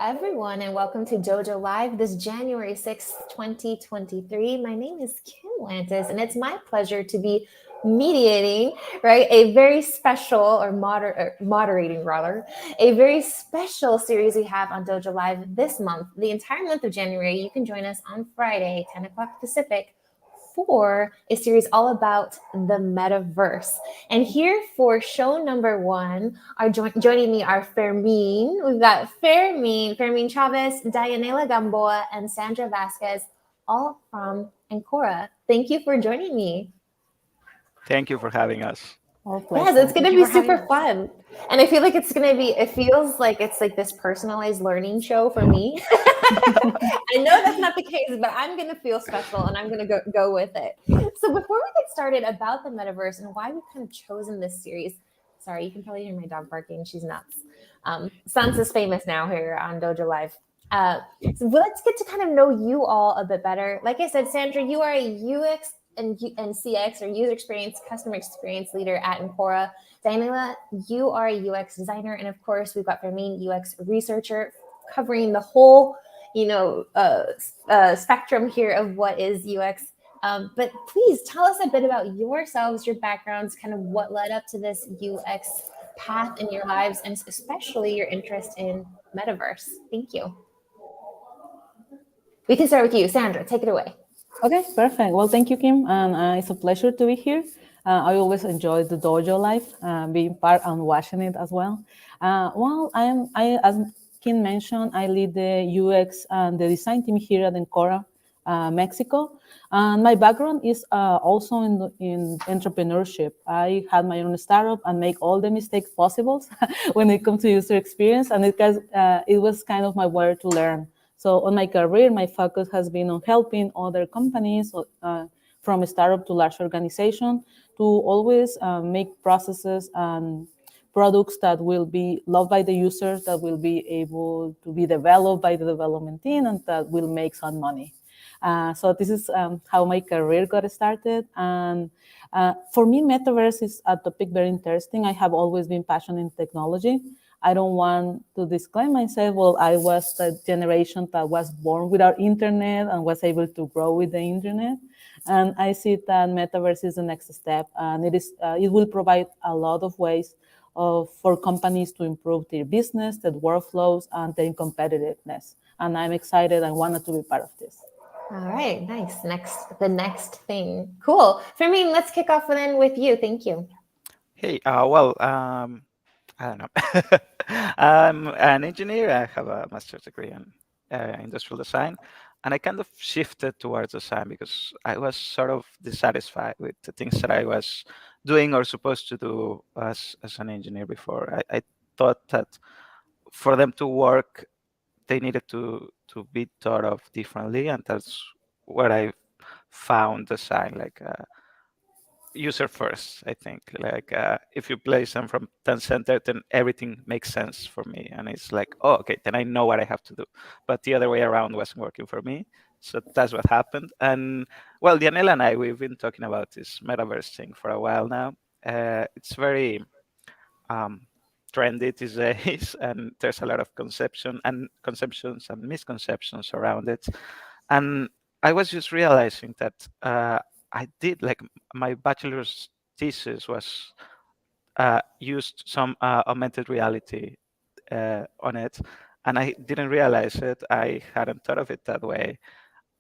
everyone, and welcome to Dojo Live this January 6th, 2023. My name is Kim Lantis, and it's my pleasure to be mediating, right, a very special, moderating rather, a very special series we have on Dojo Live this month. The entire month of January, you can join us on Friday, 10 o'clock Pacific, for a series all about the metaverse. And here for show number one are joining me are Fermin. We've got Fermin Chavez, Dianela Gamboa, and Sandra Vaquez, all from Encora. Thank you for joining me. Thank you for having us. Yes, it's going to be super fun. And I feel like it feels like it's like this personalized learning show for me. I know that's not the case, but I'm going to feel special and I'm going to go with it. So before we get started about the metaverse and why we've kind of chosen this series, sorry, you can probably hear my dog barking. She's nuts. Sans is famous now here on Dojo Live. So let's get to kind of know you all a bit better. Like I said, Sandra, you are a UX and CX, or user experience, customer experience leader at Encora. Dianela, you are a UX designer. And of course, we've got Fermin, UX researcher, covering the whole spectrum here of what is UX. But please tell us a bit about yourselves, your backgrounds, kind of what led up to this UX path in your lives, and especially your interest in metaverse. Thank you. We can start with you, Sandra. Take it away. Okay, perfect. Well, thank you, Kim, and it's a pleasure to be here. I always enjoy the Dojo Live, being part and watching it as well. As Kim mentioned, I lead the UX and the design team here at Encora, Mexico. And my background is also in entrepreneurship. I had my own startup and make all the mistakes possible when it comes to user experience, and it was kind of my way to learn. So on my career, my focus has been on helping other companies from a startup to large organization to always make processes and products that will be loved by the users, that will be able to be developed by the development team, and that will make some money. So this is how my career got started. And for me, metaverse is a topic very interesting. I have always been passionate in technology. I don't want to disclaim myself. Well, I was the generation that was born without internet and was able to grow with the internet. And I see that metaverse is the next step, and it will provide a lot of ways for companies to improve their business, their workflows, and their competitiveness. And I'm excited. I wanted to be part of this. All right, nice. The next thing. Cool. Fermin, let's kick off then with you. Thank you. Hey, I don't know. I'm an engineer. I have a master's degree in industrial design, and I kind of shifted towards design because I was sort of dissatisfied with the things that I was doing or supposed to do as an engineer before. I thought that for them to work, they needed to be thought of differently, and that's where I found design, like user first. I think, like if you place them from 10 center, then everything makes sense for me, and it's like, oh, okay, then I know what I have to do. But the other way around wasn't working for me, so that's what happened. And well, Dianela and we've been talking about this metaverse thing for a while now. It's very trendy these days, and there's a lot of conceptions and misconceptions around it. And I was just realizing that I did, like, my bachelor's thesis was used some augmented reality on it, and I didn't realize it. I hadn't thought of it that way,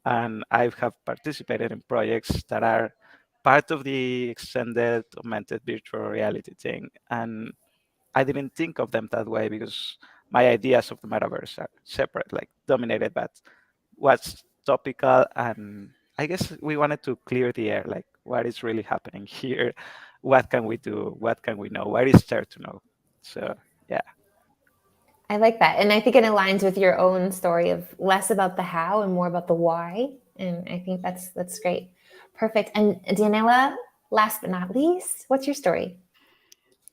and I have participated in projects that are part of the extended augmented virtual reality thing, and I didn't think of them that way because my ideas of the metaverse are separate, like dominated by what's topical. And I guess we wanted to clear the air, like what is really happening here, what can we do, what can we know, what is there to know. So yeah. I like that. And I think it aligns with your own story of less about the how and more about the why. And I think that's great. Perfect. And Dianela, last but not least, what's your story?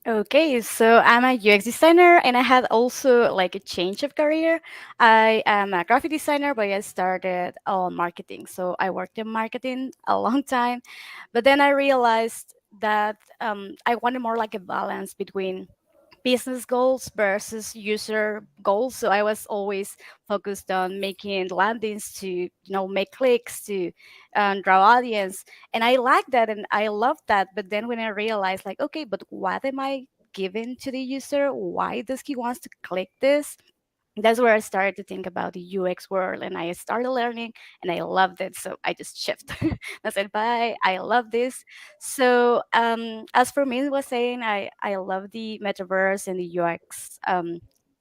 Okay, so I'm a UX designer, and I had also like a change of career. I am a graphic designer, but I started on marketing. So I worked in marketing a long time, but then I realized that I wanted more like a balance between business goals versus user goals. So I was always focused on making landings to make clicks to draw audience, and I like that and I love that. But then when I realized, like, okay, but what am I giving to the user? Why does he wants to click this? That's where I started to think about the UX world, and I started learning and I loved it. So I just shifted. I said, bye, I love this. So as Fermin was saying, I love the metaverse and the UX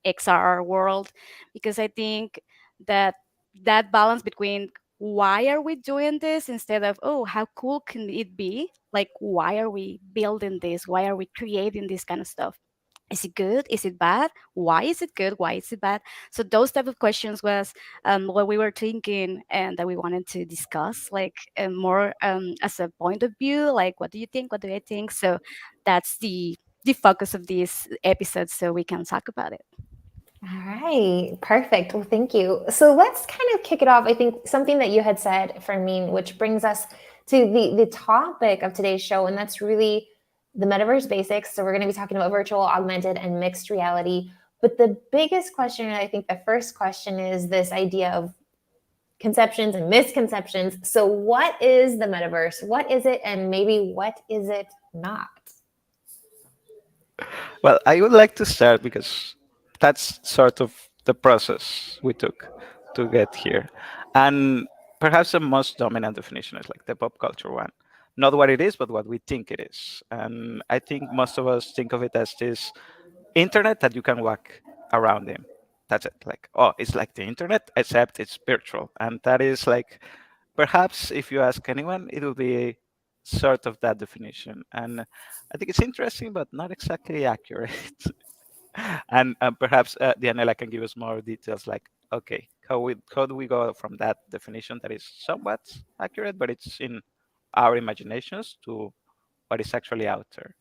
XR world, because I think that that balance between why are we doing this instead of, oh, how cool can it be? Like, why are we building this? Why are we creating this kind of stuff? Is it good? Is it bad? Why is it good? Why is it bad? So those type of questions was what we were thinking and that we wanted to discuss, like more as a point of view, like what do you think? What do I think? So that's the focus of this episode, so we can talk about it. All right, perfect. Well, thank you. So let's kind of kick it off. I think something that you had said, Fermin, which brings us to the topic of today's show, and that's really the metaverse basics. So we're going to be talking about virtual, augmented, and mixed reality. But the biggest question, and I think the first question, is this idea of conceptions and misconceptions. So what is the metaverse? What is it? And maybe what is it not? Well, I would like to start because that's sort of the process we took to get here. And perhaps the most dominant definition is like the pop culture one. Not what it is, but what we think it is. And I think most of us think of it as this internet that you can walk around in. That's it. Like, oh, it's like the internet, except it's virtual. And that is like, perhaps if you ask anyone, it will be sort of that definition. And I think it's interesting, but not exactly accurate. And perhaps Dianela can give us more details, like, okay, how do we go from that definition that is somewhat accurate, but it's in our imaginations, to what is actually out there?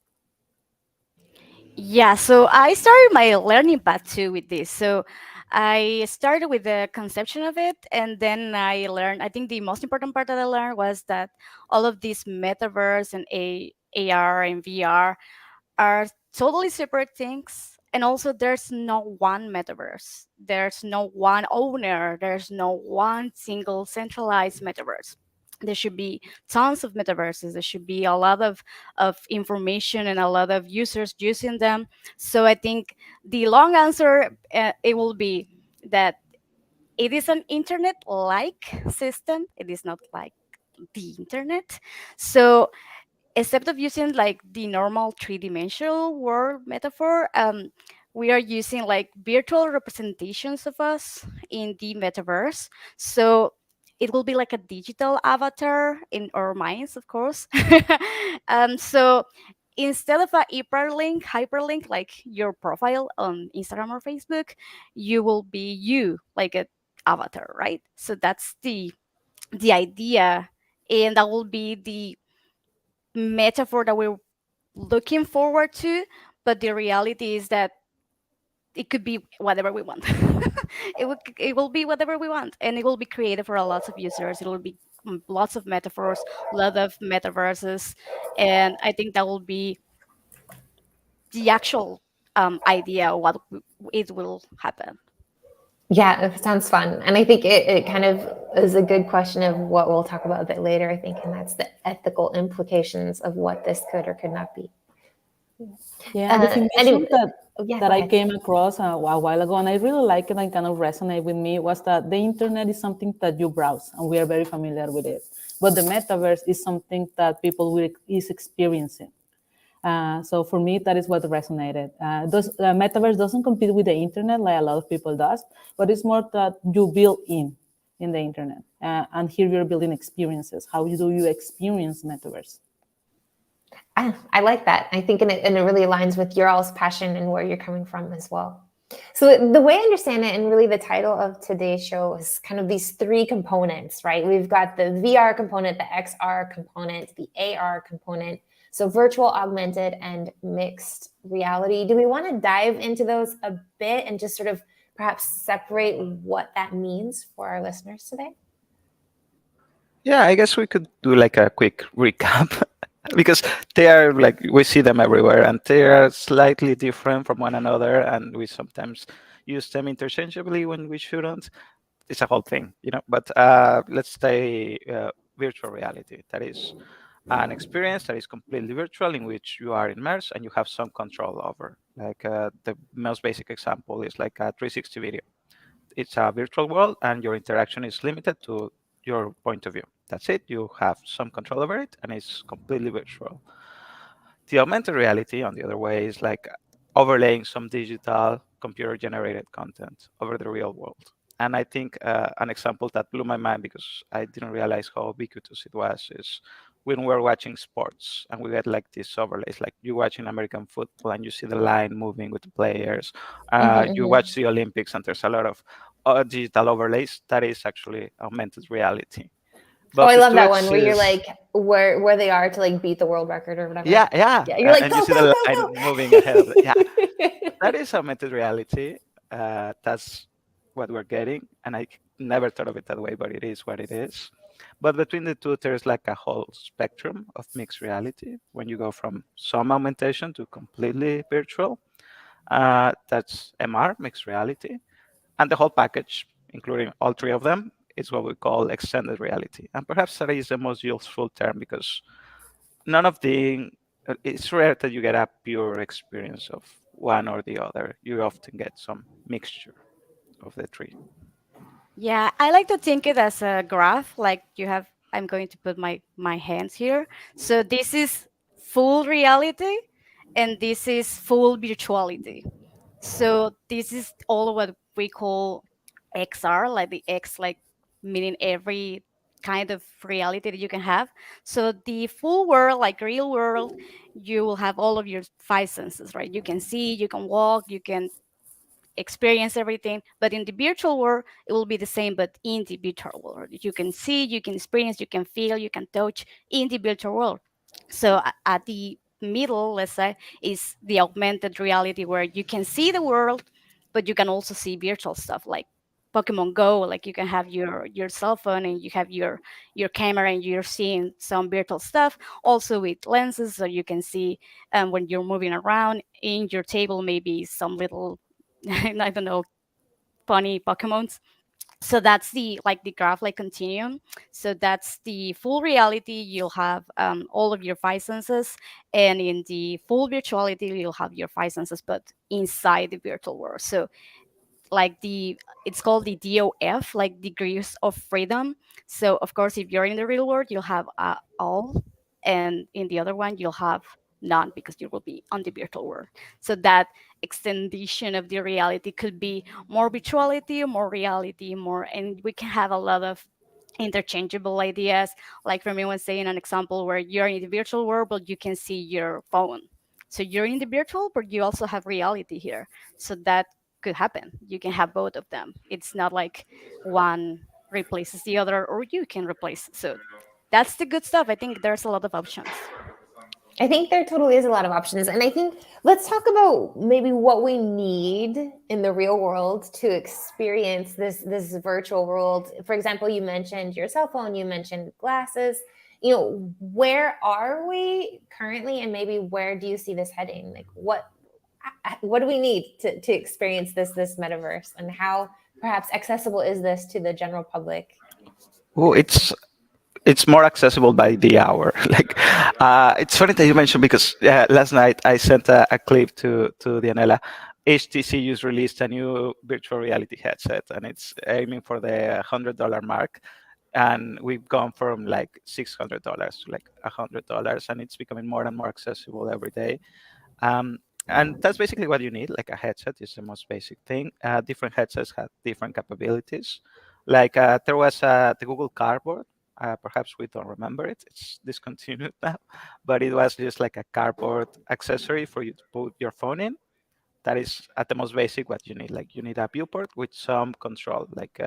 Yeah, so I started my learning path too with this. So I started with the conception of it, and then I learned. I think the most important part that I learned was that all of these metaverse and AR and VR are totally separate things. And also, there's no one metaverse, there's no one owner, there's no one single centralized metaverse. There should be tons of metaverses. There should be a lot of information and a lot of users using them. So I think the long answer, it will be that it is an internet-like system. It is not like the internet. So except of using like the normal three-dimensional world metaphor, we are using like virtual representations of us in the metaverse. So it will be like a digital avatar in our minds, of course. So instead of a hyperlink like your profile on Instagram or Facebook, you will be you, like a avatar, right? So that's the idea, and that will be the metaphor that we're looking forward to. But the reality is that it could be whatever we want. It will be whatever we want, and it will be created for a lot of users. It will be lots of metaphors, a lot of metaverses, and I think that will be the actual idea of what it will happen. Yeah, it sounds fun. And I think it kind of is a good question of what we'll talk about a bit later, I think, and that's the ethical implications of what this could or could not be. Yeah, the definition that I ahead. came across a while ago, and I really like it and kind of resonate with me, was that the internet is something that you browse, and we are very familiar with it. But the metaverse is something that people is experiencing. So for me, that is what resonated. Metaverse doesn't compete with the internet like a lot of people does, but it's more that you build in the internet. And here you're building experiences. How do you experience metaverse? I like that. I think and it really aligns with your all's passion and where you're coming from as well. So the way I understand it, and really the title of today's show, is kind of these three components, right? We've got the VR component, the XR component, the AR component. So virtual, augmented, and mixed reality. Do we want to dive into those a bit and just sort of perhaps separate what that means for our listeners today? Yeah, I guess we could do like a quick recap. because they are like, we see them everywhere, and they are slightly different from one another, and we sometimes use them interchangeably when we shouldn't. It's a whole thing, But let's say virtual reality. That is an experience that is completely virtual, in which you are immersed and you have some control over. Like the most basic example is like a 360 video. It's a virtual world, and your interaction is limited to your point of view. That's it. You have some control over it, and it's completely virtual. The augmented reality, on the other way, is like overlaying some digital computer-generated content over the real world. And I think an example that blew my mind, because I didn't realize how ubiquitous it was, is when we're watching sports and we get like these overlays, like you watching American football and you see the line moving with the players. You watch the Olympics and there's a lot of digital overlays. That is actually augmented reality. But I love that one where you're like where they are to like beat the world record or whatever. Yeah. You're like, and go, you see go, the go, line go. moving ahead of it. Yeah, that is augmented reality. That's what we're getting, and I never thought of it that way, but it is what it is. But between the two, there's like a whole spectrum of mixed reality. When you go from some augmentation to completely virtual, that's MR, mixed reality, and the whole package, including all three of them, is what we call extended reality. And perhaps that is the most useful term, because none of the it's rare that you get a pure experience of one or the other. You often get some mixture of the three. Yeah, I like to think it as a graph. Like you have, I'm going to put my hands here. So this is full reality, and this is full virtuality. So this is all what we call XR, like the X, like meaning every kind of reality that you can have. So the full world, like real world, you will have all of your five senses, right? You can see, you can walk, you can experience everything. But in the virtual world, it will be the same, but in the virtual world, you can see, you can experience, you can feel, you can touch in the virtual world. So at the middle, let's say, is the augmented reality, where you can see the world, but you can also see virtual stuff like Pokemon Go. Like you can have your cell phone and you have your camera and you're seeing some virtual stuff. Also with lenses, so you can see when you're moving around in your table, maybe some little I don't know, funny Pokemons. So that's the like the graph like continuum. So that's the full reality. You'll have all of your five senses, and in the full virtuality, you'll have your five senses, but inside the virtual world. So like it's called the DOF, like degrees of freedom. So of course, if you're in the real world, you'll have all, and in the other one, you'll have none, because you will be on the virtual world. So that extension of the reality could be more virtuality, more reality, more, and we can have a lot of interchangeable ideas. Like Fermin was saying, an example where you're in the virtual world, but you can see your phone. So you're in the virtual, but you also have reality here. So that could happen. You can have both of them. It's not like one replaces the other, or you can replace. So that's the good stuff. I think there's a lot of options. I think there totally is a lot of options. And I think let's talk about maybe what we need in the real world to experience this virtual world. For example, you mentioned your cell phone, you mentioned glasses. Where are we currently, and maybe where do you see this heading? Like what do we need to experience this metaverse, and how perhaps accessible is this to the general public? Oh, it's more accessible by the hour. Like, it's funny that you mentioned, because last night I sent a clip to Dianela. HTC just released a new virtual reality headset, and it's aiming for the $100 mark. And we've gone from like $600 to like $100, and it's becoming more and more accessible every day. And that's basically what you need. Like a headset is the most basic thing. Different headsets have different capabilities. Like there was the Google Cardboard. Perhaps we don't remember it. It's discontinued now, but it was just like a cardboard accessory for you to put your phone in. That is at the most basic what you need. Like you need a viewport with some control. Like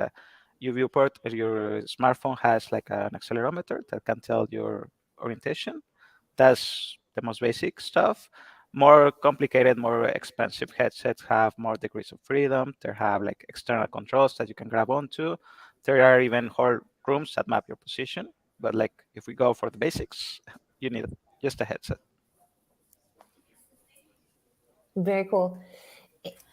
your viewport, your smartphone has like an accelerometer that can tell your orientation. That's the most basic stuff. More complicated, more expensive headsets have more degrees of freedom. They have like external controls that you can grab onto. There are even whole rooms that map your position. But like if we go for the basics, you need just a headset. Very cool.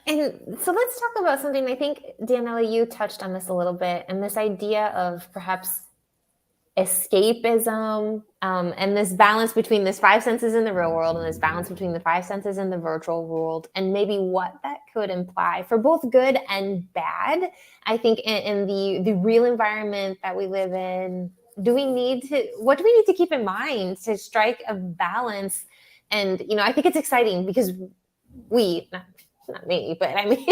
And so let's talk about something. I think, Dianela, you touched on this a little bit, and this idea of perhaps escapism, and this balance between this five senses in the real world and this balance between the five senses in the virtual world, and maybe what that could imply for both good and bad. I think in the real environment that we live in, what do we need to keep in mind to strike a balance? And, I think it's exciting because we, not me, but I mean,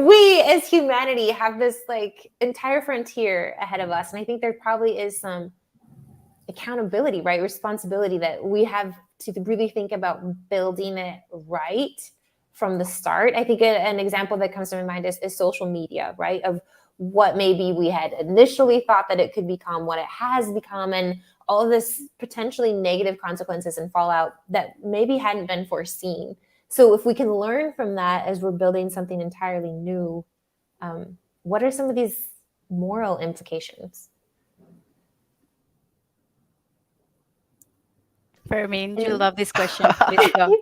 we as humanity have this like entire frontier ahead of us. And I think there probably is some accountability, right? Responsibility that we have to really think about building it right from the start. I think an example that comes to my mind is social media, right? Of what maybe we had initially thought that it could become, what it has become, and all of this potentially negative consequences and fallout that maybe hadn't been foreseen. So if we can learn from that as we're building something entirely new, what are some of these moral implications? Fermin, you love this question. Please go.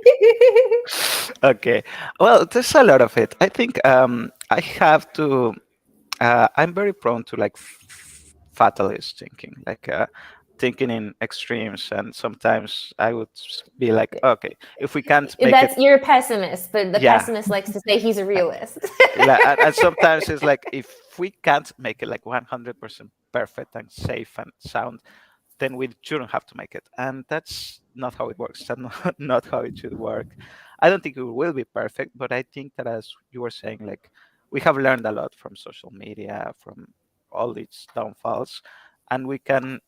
Okay. Well, there's a lot of it. I think I have to. I'm very prone to like fatalist thinking, like thinking in extremes, and sometimes I would be like, okay, if we can't make it, you're a pessimist, but the pessimist likes to say he's a realist. and sometimes it's like, if we can't make it like 100% perfect and safe and sound, then we shouldn't have to make it. And that's not how it works. That's not how it should work. I don't think it will be perfect, but I think that, as you were saying, like, we have learned a lot from social media, from all its downfalls, and we can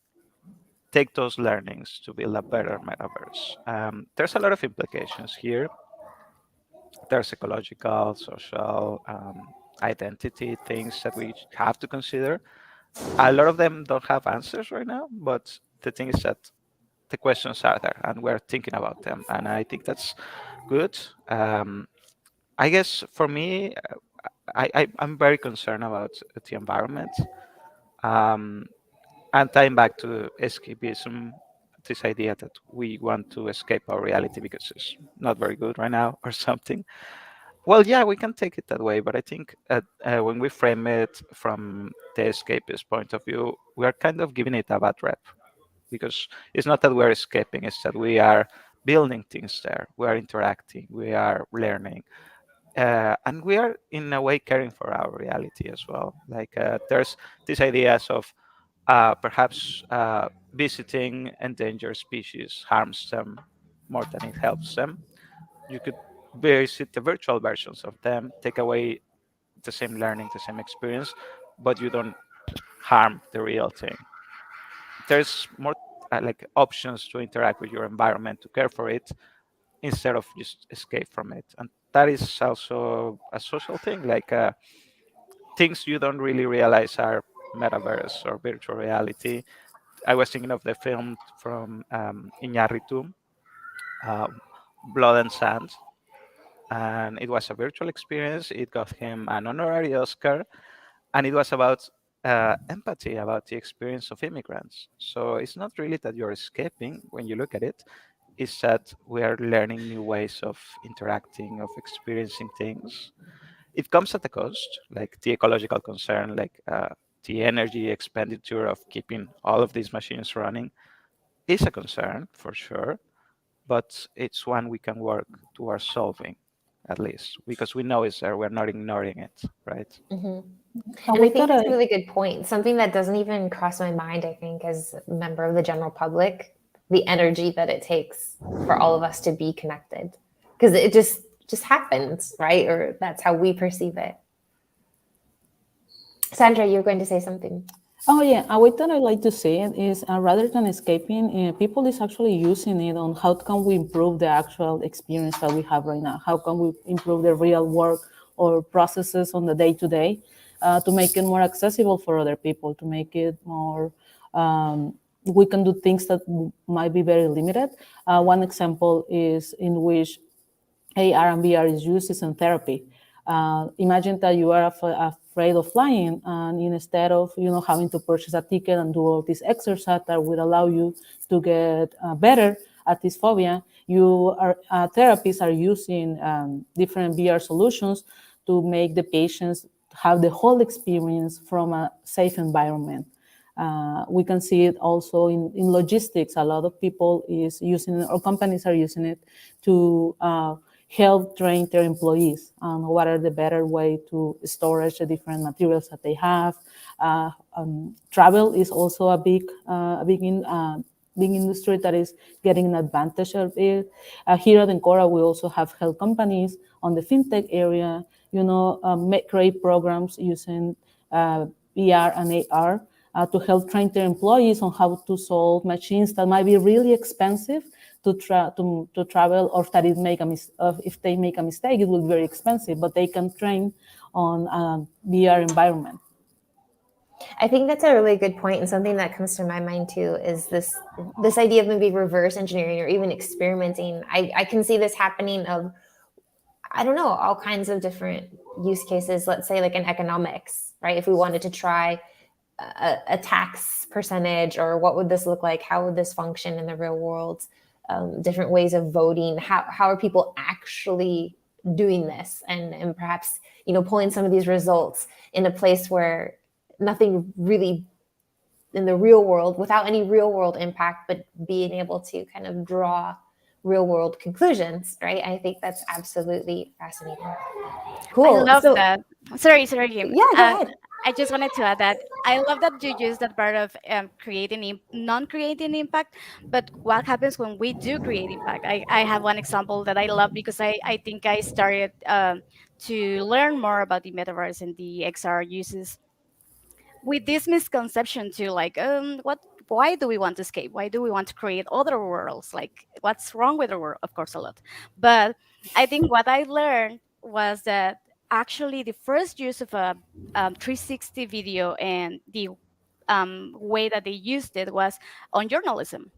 take those learnings to build a better metaverse. There's a lot of implications here. There's ecological, social, identity things that we have to consider. A lot of them don't have answers right now, but the thing is that the questions are there and we're thinking about them. And I think that's good. I guess for me, I'm very concerned about the environment. And tying back to escapism, this idea that we want to escape our reality because it's not very good right now or something. Well, yeah, we can take it that way, but I think when we frame it from the escapist point of view, we are kind of giving it a bad rep, because it's not that we're escaping, it's that we are building things there, we are interacting, we are learning, and we are in a way caring for our reality as well. Like there's these ideas of perhaps visiting endangered species harms them more than it helps them. You could visit the virtual versions of them, take away the same learning, the same experience, but you don't harm the real thing. There's more like options to interact with your environment, to care for it, instead of just escape from it. And that is also a social thing, like things you don't really realize are metaverse or virtual reality. I was thinking of the film from Iñárritu, Blood and Sand, and it was a virtual experience. It got him an honorary Oscar, and it was about empathy, about the experience of immigrants. So it's not really that you're escaping when you look at it, it's that we are learning new ways of interacting, of experiencing things. It comes at a cost, like the ecological concern, like the energy expenditure of keeping all of these machines running is a concern for sure, but it's one we can work towards solving, at least, because we know it's there. We're not ignoring it, right? Mm-hmm. And I think that's a really good point. Something that doesn't even cross my mind, I think, as a member of the general public, the energy that it takes for all of us to be connected, because it just happens, right? Or that's how we perceive it. Sandra, you're going to say something. Oh yeah, a way that I like to say it is rather than escaping, people is actually using it on how can we improve the actual experience that we have right now? How can we improve the real work or processes on the day-to-day to make it more accessible for other people, to make it more, we can do things that might be very limited. One example is in which AR and VR is used is in therapy. Imagine that you are afraid of flying, and instead of having to purchase a ticket and do all this exercise that would allow you to get better, artisphobia, therapists are using different VR solutions to make the patients have the whole experience from a safe environment. We can see it also in logistics. A lot of people is using it, or companies are using it to help train their employees on what are the better way to storage the different materials that they have. Travel is also a big industry that is getting an advantage of it. Here at Encora, we also have help companies on the fintech area, create programs using VR and AR to help train their employees on how to solve machines that might be really expensive to travel, or that if they make a mistake, it will be very expensive, but they can train on a VR environment. I think that's a really good point, and something that comes to my mind too is this idea of maybe reverse engineering or even experimenting. I can see this happening of, I don't know, all kinds of different use cases. Let's say like in economics, right? If we wanted to try a tax percentage, or what would this look like? How would this function in the real world? Different ways of voting. How are people actually doing this? And perhaps, pulling some of these results in a place where nothing really in the real world, without any real world impact, but being able to kind of draw real world conclusions, right? I think that's absolutely fascinating. Cool. I love that. Sorry, Kim. Yeah, go ahead. I just wanted to add that I love that you use that part of non-creating impact. But what happens when we do create impact? I have one example that I love, because I think I started to learn more about the metaverse and the XR uses with this misconception too, like why do we want to escape? Why do we want to create other worlds? Like, what's wrong with the world? Of course, a lot. But I think what I learned was that actually the first use of a 360 video and the way that they used it was on journalism.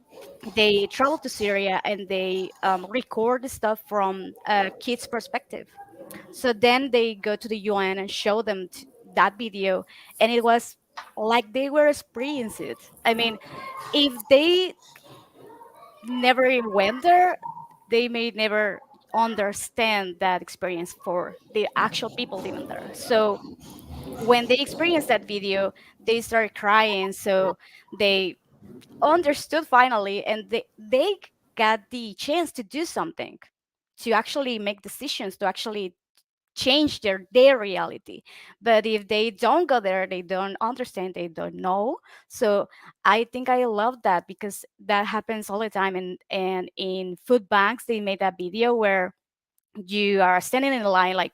They travel to Syria and they record the stuff from a kid's perspective. So then they go to the UN and show them that video, and it was like they were experiencing it. I mean, if they never even went there, they may never understand that experience for the actual people living there. So when they experienced that video, they started crying. So they understood finally, and they got the chance to do something, to actually make decisions, to actually change their reality. But if they don't go there, they don't understand, they don't know. So I think I love that, because that happens all the time. And in food banks, they made a video where you are standing in a line, like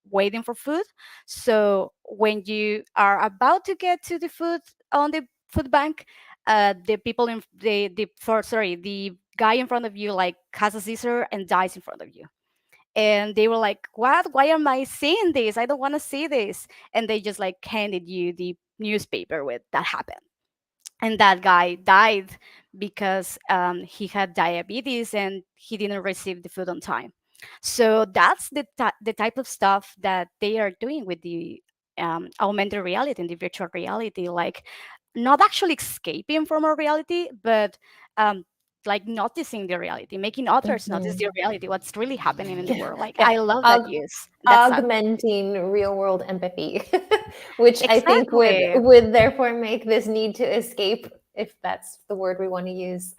waiting for food. So when you are about to get to the food on the food bank, the people in the guy in front of you like has a scissor and dies in front of you. And they were like, what, why am I seeing this? I don't want to see this. And they just like handed you the newspaper with that happened. And that guy died because he had diabetes and he didn't receive the food on time. So that's the type of stuff that they are doing with the augmented reality and the virtual reality, like not actually escaping from our reality, but like noticing the reality, making others notice the reality, what's really happening in the world. Like, I love that use. That's augmenting real world empathy, which exactly. I think would therefore make this need to escape, if that's the word we want to use,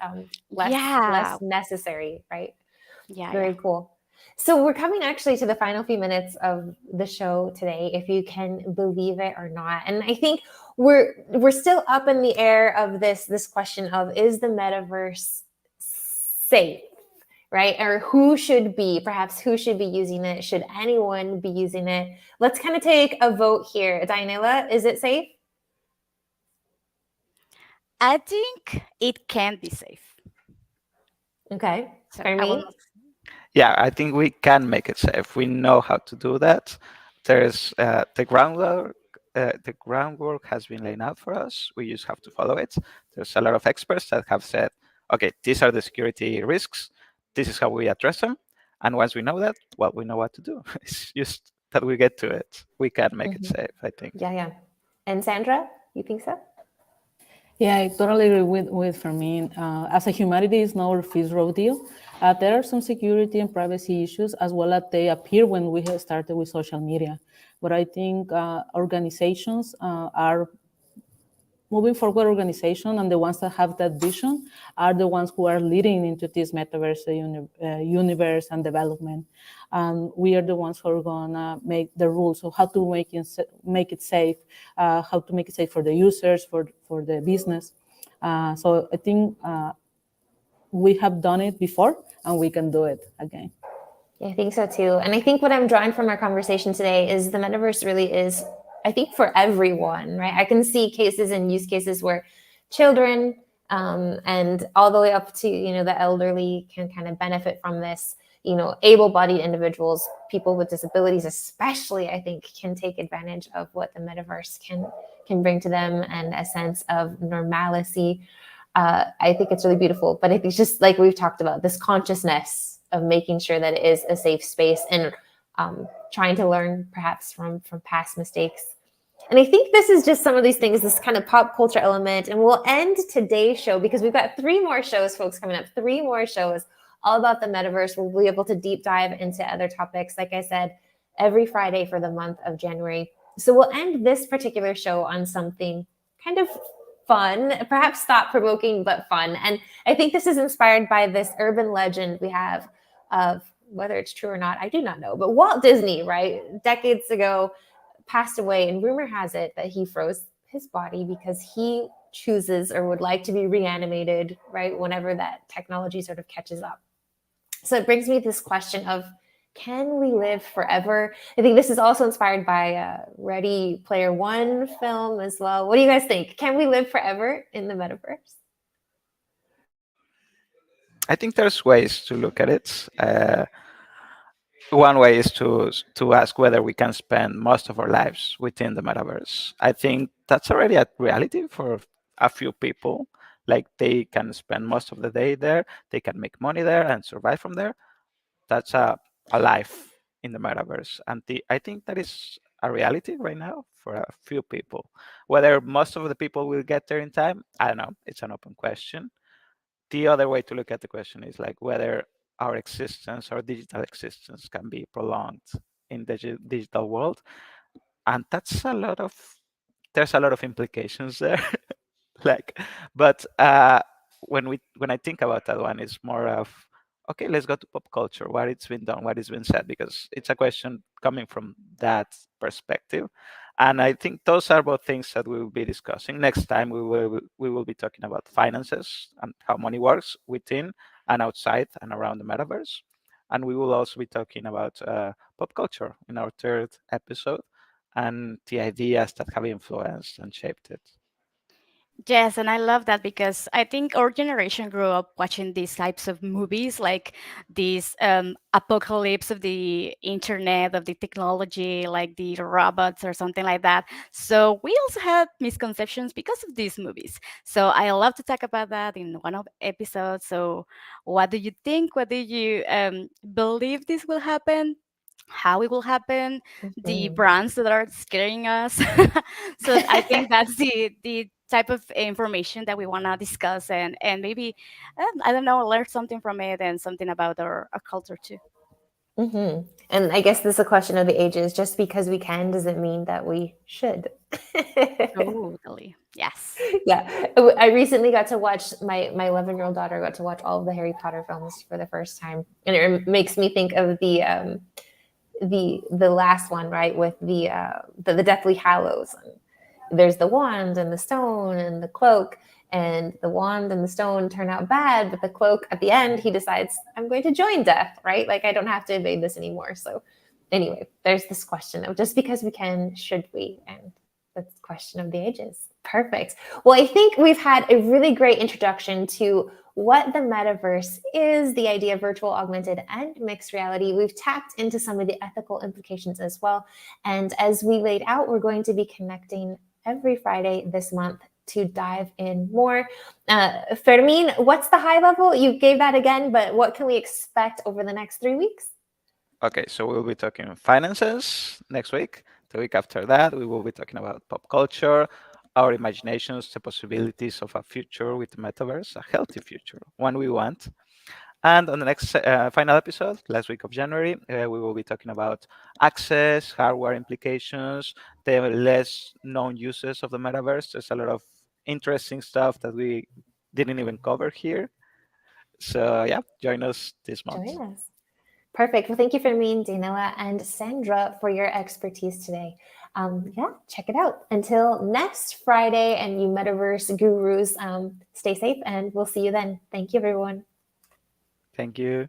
less necessary, right? Yeah. Very cool. So we're coming actually to the final few minutes of the show today, if you can believe it or not. And I think we're still up in the air of this question of, is the metaverse safe, right? Or who should be using it? Should anyone be using it? Let's kind of take a vote here. Dianela, is it safe? I think it can be safe. Okay. So Fermin? Yeah, I think we can make it safe. We know how to do that. There's the groundwork. The groundwork has been laid out for us. We just have to follow it. There's a lot of experts that have said, okay, these are the security risks. This is how we address them. And once we know that, well, we know what to do. It's just that we get to it. We can make it safe, I think. Yeah. And Sandra, you think so? Yeah, I totally agree with Fermin. As a humanity is not our first rodeo. There are some security and privacy issues as well as they appear when we have started with social media. But I think organizations are moving forward organization and the ones that have that vision are the ones who are leading into this metaverse universe and development. We are the ones who are gonna make the rules of how to make it safe, how to make it safe for the users, for the business. So I think we have done it before and we can do it again. I think so too. And I think what I'm drawing from our conversation today is the metaverse really is, I think, for everyone, right? I can see cases and use cases where children and all the way up to, the elderly can kind of benefit from this. Able-bodied individuals, people with disabilities, especially, I think, can take advantage of what the metaverse can bring to them and a sense of normalcy. I think it's really beautiful, but I think just like we've talked about, this consciousness of making sure that it is a safe space and trying to learn perhaps from past mistakes. And I think this is just some of these things, this kind of pop culture element. And we'll end today's show because we've got 3 more shows, folks, coming up, 3 more shows all about the metaverse. We'll be able to deep dive into other topics, like I said, every Friday for the month of January. So we'll end this particular show on something kind of fun, perhaps thought-provoking, but fun. And I think this is inspired by this urban legend we have of, whether it's true or not, I do not know, but Walt Disney, right, decades ago, passed away, and rumor has it that he froze his body because he chooses or would like to be reanimated, right, whenever that technology sort of catches up. So it brings me this question of, can we live forever? I think this is also inspired by Ready Player One film as well. What do you guys think? Can we live forever in the metaverse? I think there's ways to look at it. One way is to ask whether we can spend most of our lives within the metaverse. I think that's already a reality for a few people. Like they can spend most of the day there, they can make money there and survive from there. That's a life in the metaverse, and I think that is a reality right now for a few people. Whether most of the people will get there in time, I don't know. It's an open question. The other way to look at the question is like whether our existence, our digital existence, can be prolonged in the digital world, and that's a lot of there's a lot of implications there. Like, but when I think about that one, it's more of, okay, let's go to pop culture, what it's been done, what it's been said, because it's a question coming from that perspective. And I think those are both things that we will be discussing. Next time we will be talking about finances and how money works within and outside and around the metaverse. And we will also be talking about pop culture in our 3rd episode and the ideas that have influenced and shaped it. Yes, and I love that because I think our generation grew up watching these types of movies, like this apocalypse of the internet, of the technology, like the robots or something like that. So we also had misconceptions because of these movies. So I love to talk about that in one of episodes. So what do you think? What do you believe this will happen? How it will happen, the brands that are scaring us. So I think that's the type of information that we want to discuss and maybe I don't know, learn something from it and something about our culture too. And I guess this is a question of the ages. Just because we can doesn't mean that we should. Totally. Yes. Yeah. I recently got to watch, my 11-year-old daughter got to watch all of the Harry Potter films for the first time. And it makes me think of the last one, right, with the Deathly Hallows. There's the wand and the stone and the cloak, and the wand and the stone turn out bad, but the cloak at the end, he decides, I'm going to join death, right? Like, I don't have to evade this anymore. So anyway, there's this question of, just because we can, should we? And that's the question of the ages. Perfect. Well, I think we've had a really great introduction to what the metaverse is, the idea of virtual, augmented, and mixed reality. We've tapped into some of the ethical implications as well. And as we laid out, we're going to be connecting every Friday this month to dive in more. Fermin, what's the high level? You gave that again, but what can we expect over the next 3 weeks? Okay, so we'll be talking finances next week. The week after that, we will be talking about pop culture, our imaginations, the possibilities of a future with the metaverse, a healthy future, one we want. And on the next final episode, last week of January, we will be talking about access, hardware implications, the less known uses of the metaverse. There's a lot of interesting stuff that we didn't even cover here. So yeah, join us this month. Join us. Perfect. Well, thank you, Fermin, Dianela, and Sandra for your expertise today. Yeah, check it out. Until next Friday, and you metaverse gurus, stay safe, and we'll see you then. Thank you, everyone. Thank you.